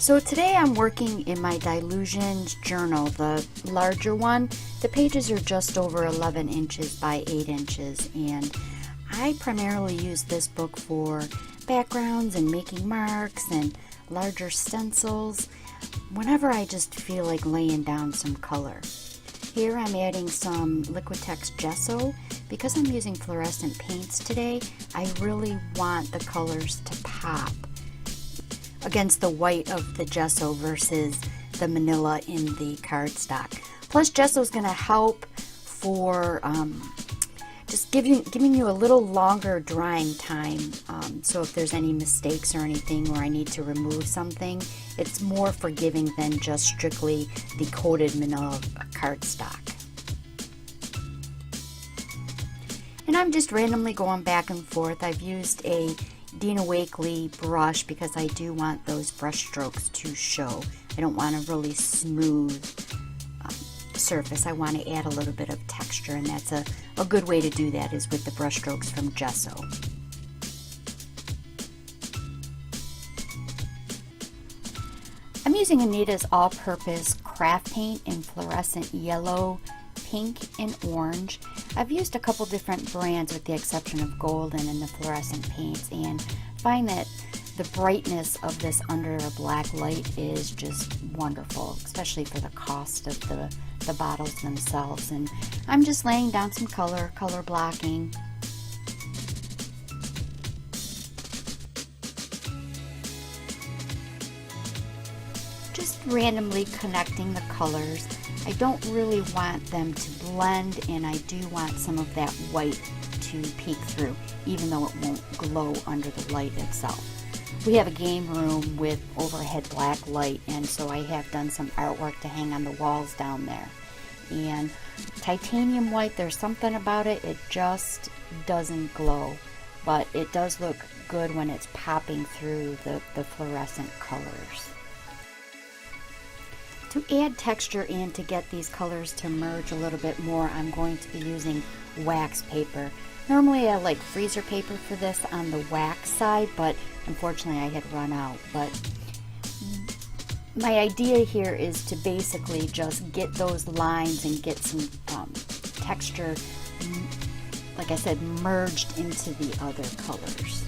So today I'm working in my Dylusions journal, the larger one. The pages are just over 11 inches by 8 inches, and I primarily use this book for backgrounds and making marks and larger stencils whenever I just feel like laying down some color. Here I'm adding some Liquitex gesso. Because I'm using fluorescent paints today, I really want the colors to pop against the white of the gesso versus the manila in the cardstock. Plus, gesso is going to help for just giving you a little longer drying time. So if there's any mistakes or anything, or I need to remove something, it's more forgiving than just strictly the coated manila cardstock. And I'm just randomly going back and forth. I've used a Dina Wakley brush because I do want those brush strokes to show. I don't want a really smooth surface. I want to add a little bit of texture, and that's a good way to do that is with the brush strokes from gesso. I'm using Anita's all-purpose craft paint in fluorescent yellow, pink, and orange. I've used a couple different brands with the exception of Golden in the fluorescent paints, and find that the brightness of this under a black light is just wonderful, especially for the cost of the bottles themselves. And I'm just laying down some color blocking. Just randomly connecting the colors. I don't really want them to blend, and I do want some of that white to peek through, even though it won't glow under the light itself. We have a game room with overhead black light, and so I have done some artwork to hang on the walls down there. And titanium white, there's something about it, it just doesn't glow, but it does look good when it's popping through the fluorescent colors. To add texture and to get these colors to merge a little bit more, I'm going to be using wax paper. Normally I like freezer paper for this on the wax side, but unfortunately I had run out. But my idea here is to basically just get those lines and get some texture, like I said, merged into the other colors.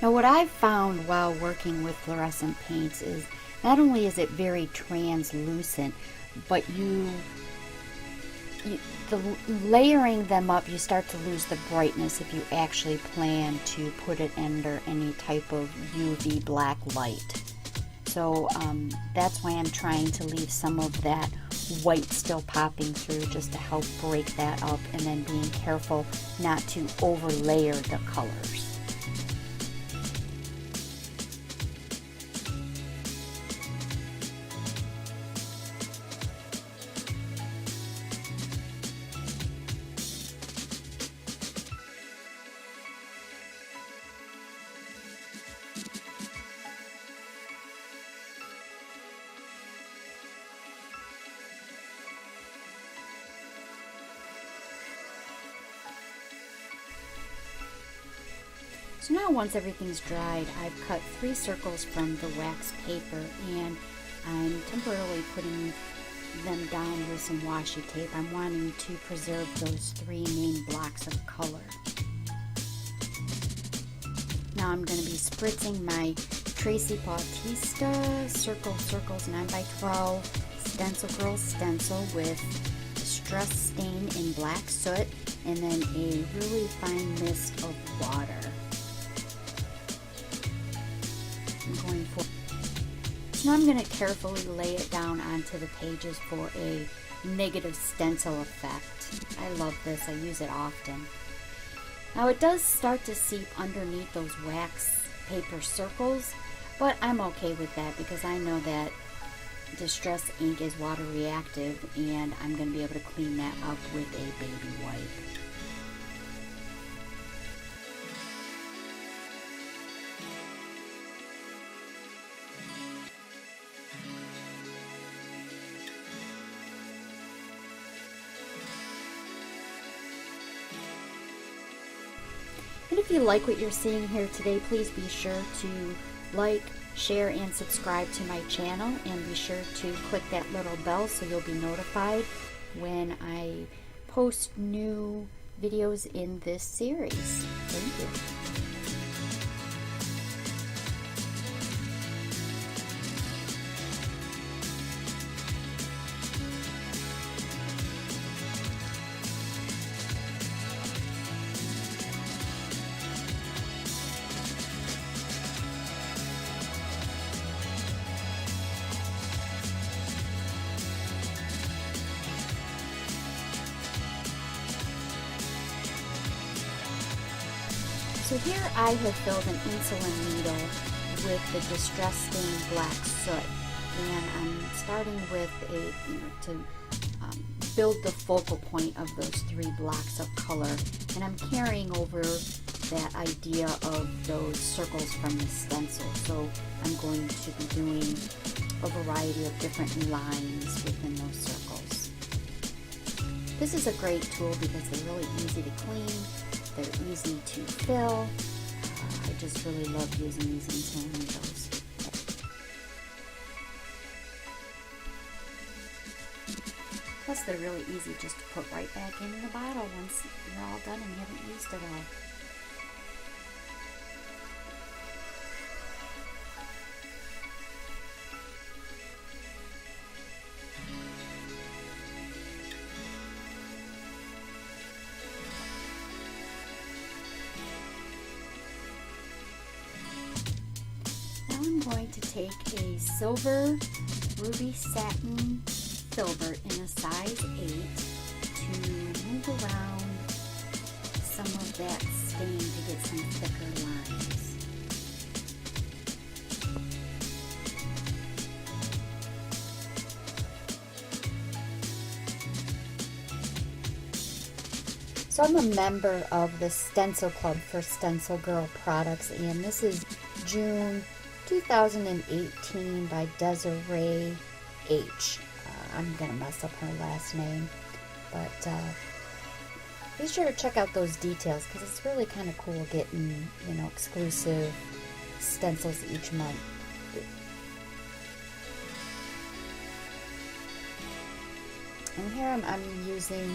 Now what I've found while working with fluorescent paints is not only is it very translucent, but the layering them up, you start to lose the brightness if you actually plan to put it under any type of UV black light. So that's why I'm trying to leave some of that white still popping through, just to help break that up, and then being careful not to overlayer the colors. So now once everything's dried, I've cut 3 circles from the wax paper, and I'm temporarily putting them down with some washi tape. I'm wanting to preserve those 3 main blocks of color. Now I'm going to be spritzing my Tracy Bautista Circle Circles 9x12 Stencil Girl stencil with Distress Stain in black soot, and then a really fine mist of water. Going for. So now I'm going to carefully lay it down onto the pages for a negative stencil effect. I love this. I use it often. Now it does start to seep underneath those wax paper circles, but I'm okay with that because I know that Distress ink is water reactive, and I'm going to be able to clean that up with a baby wipe. And if you like what you're seeing here today, please be sure to like, share, and subscribe to my channel, and be sure to click that little bell so you'll be notified when I post new videos in this series. Thank you. So here I have filled an insulin needle with the Distress Stained Black Soot, and I'm starting with to build the focal point of those 3 blocks of color, and I'm carrying over that idea of those circles from the stencil. So I'm going to be doing a variety of different lines within those circles. This is a great tool because they're really easy to clean. They're easy to fill. I just really love using these insulin needles. Plus, they're really easy just to put right back in the bottle once you're all done and you haven't used it all. I'm going to take a silver ruby satin filbert in a size 8 to move around some of that stain to get some thicker lines. So I'm a member of the Stencil Club for Stencil Girl products, and this is June 2018 by Desiree H. I'm going to mess up her last name, but be sure to check out those details because it's really kind of cool getting, exclusive stencils each month. And here I'm using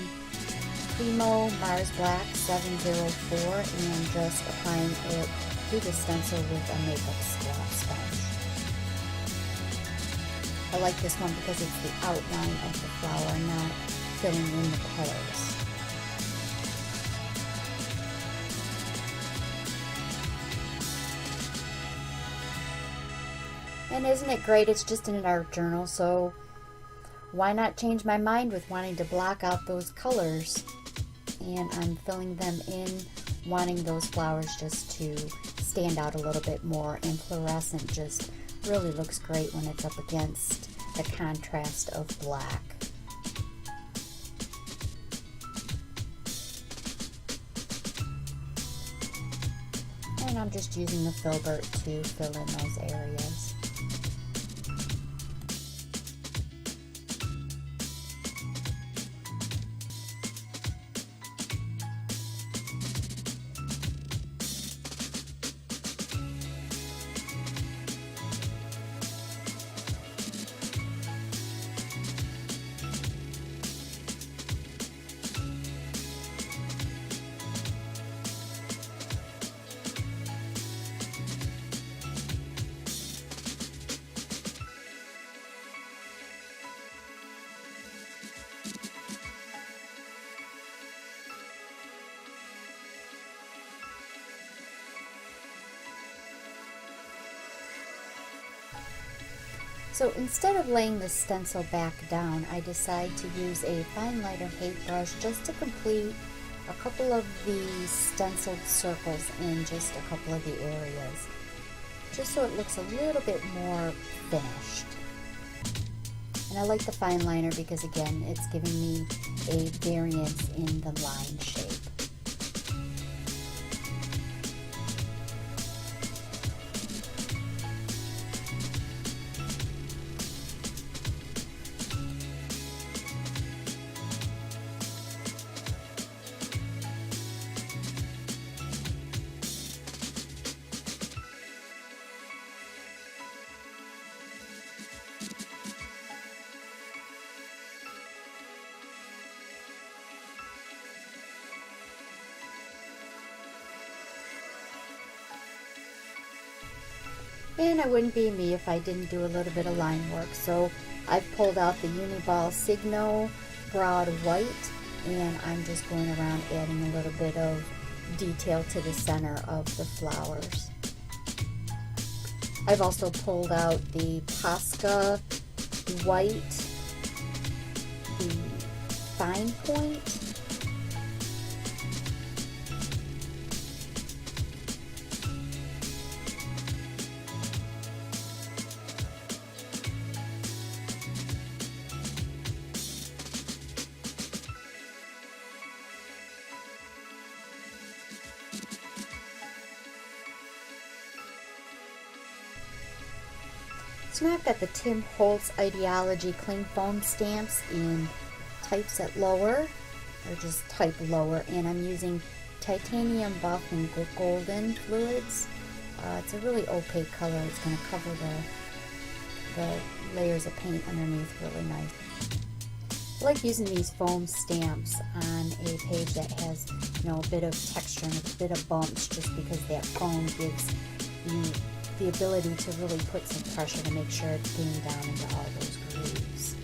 Primo Mars Black 704 and just applying it through the stencil with a makeup sponge. I like this one because it's the outline of the flower, not filling in the petals. And isn't it great? It's just an art journal, so why not change my mind with wanting to block out those colors? And I'm filling them in, wanting those flowers just to stand out a little bit more, and Fluorescent just really looks great when it's up against the contrast of black. And I'm just using the filbert to fill in those areas. So instead of laying the stencil back down, I decide to use a fine liner paintbrush just to complete a couple of the stenciled circles in just a couple of the areas, just so it looks a little bit more finished. And I like the fine liner because, again, it's giving me a variance in the line shape. And it wouldn't be me if I didn't do a little bit of line work. So I've pulled out the Uniball Signo Broad White, and I'm just going around adding a little bit of detail to the center of the flowers. I've also pulled out the Posca White, the Fine Point, so now I've got the Tim Holtz Ideology Cling Foam stamps in typeset lower, or just type lower, and I'm using titanium buff and golden fluids. It's a really opaque color. It's going to cover the layers of paint underneath really nice. I like using these foam stamps on a page that has, you know, a bit of texture and a bit of bumps, just because that foam gives you the ability to really put some pressure to make sure it's getting down into all those grooves.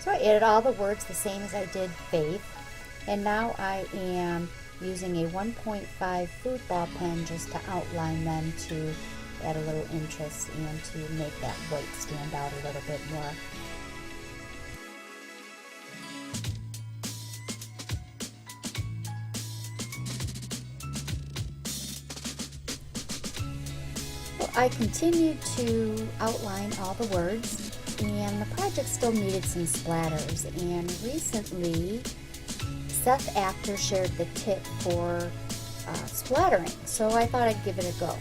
So I added all the words the same as I did Faith, and now I am using a 1.5 food ball pen just to outline them, to add a little interest and to make that white stand out a little bit more. Well, I continued to outline all the words, and the project still needed some splatters, and recently Seth Actor shared the tip for splattering, so I thought I'd give it a go.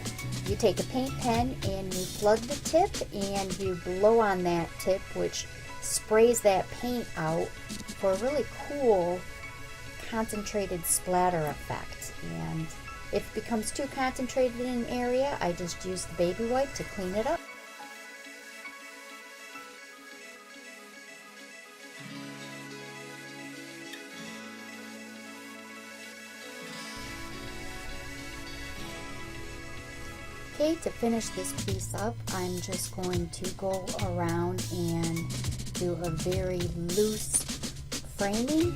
You take a paint pen and you plug the tip and you blow on that tip, which sprays that paint out for a really cool concentrated splatter effect. And if it becomes too concentrated in an area, I just use the baby wipe to clean it up. Okay, to finish this piece up, I'm just going to go around and do a very loose framing.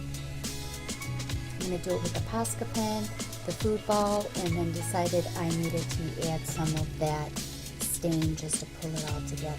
I'm going to do it with the Posca pen, the food ball, and then decided I needed to add some of that stain just to pull it all together.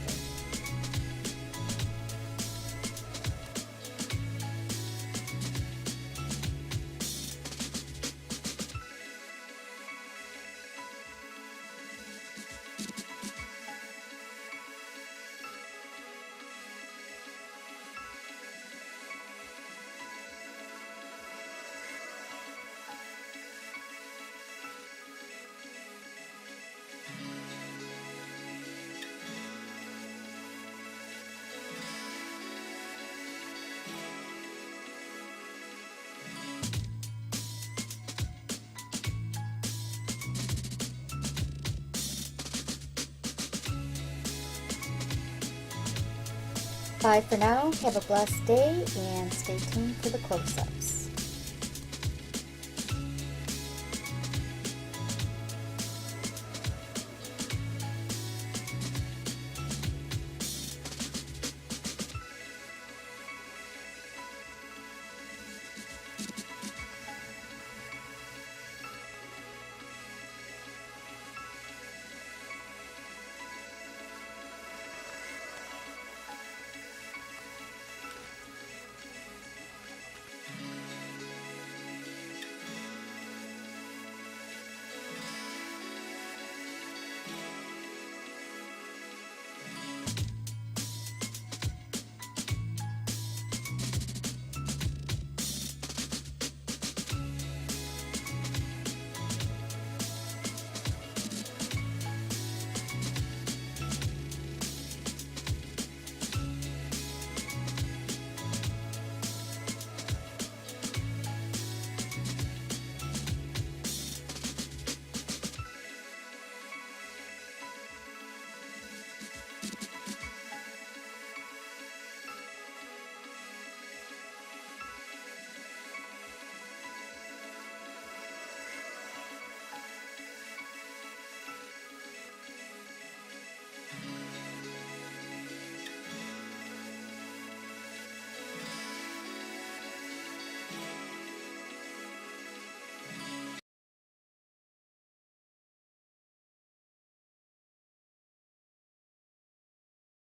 Bye for now, have a blessed day, and stay tuned for the close-ups.